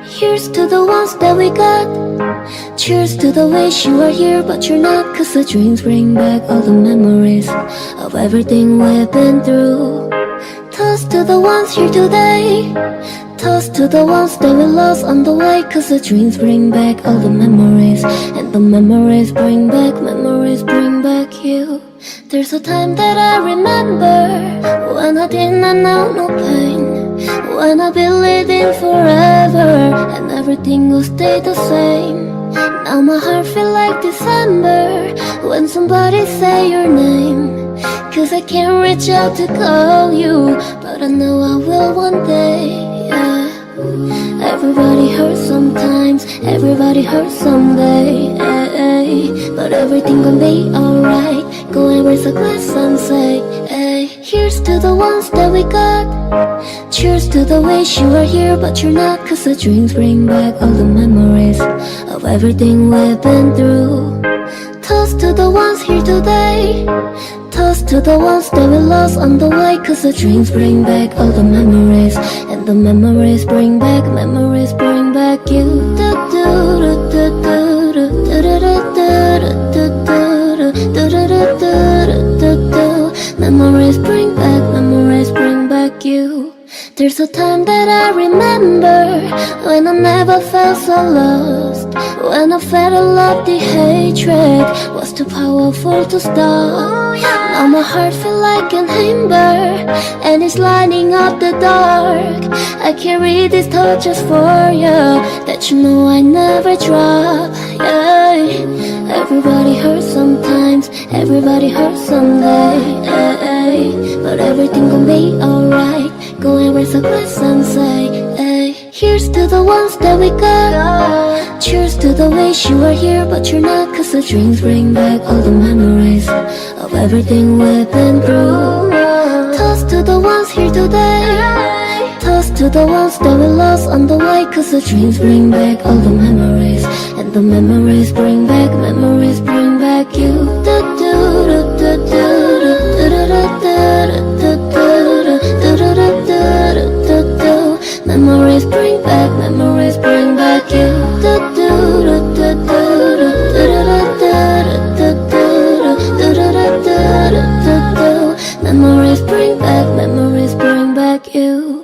Here's to the ones that we got. Cheers to the wish you are here but you're not, 'cause the drinks bring back all the memories of everything we've been through. Toast to the ones here today. Toast to the ones that we lost on the way, 'cause the dreams bring back all the memories, and the memories bring back you. There's a time that I remember when I did not know no pain, when I believed in forever and everything will stay the same. Now my heart feel like December when somebody say your name, 'cause I can't reach out to call you, but I know I will one day, yeah. Everybody hurts sometimes, everybody hurts someday, but everything gon' be alright. Go and raise a glass and say, hey. Here's to the ones that we got. Cheers to the wish you are here but you're not, 'cause the drinks bring back all the memories of everything we've been through. Toast to the ones here today. Toast to the ones that we lost on the way, 'cause the drinks bring back all the memories, and the memories bring back you. Memories bring back you. There's a time that I remember when I never felt so lost, when I felt a lot the hatred was too powerful to stop. Now my heart feel like an ember and it's lighting up the dark. I carry these torches for you, that you know I never drop, yeah. Everybody hurts sometimes, everybody hurts someday, but everything gon' be alright. Go and raise a glass and say, hey. Here's to the ones that we got. Cheers to the wish you are here but you're not, 'cause the drinks bring back all the memories of everything we've been through. Toast to the ones here today. Toast to the ones that we lost on the way, 'cause the dreams bring back all the memories, and the memories bring back you. Memories bring back you. Memories bring back you.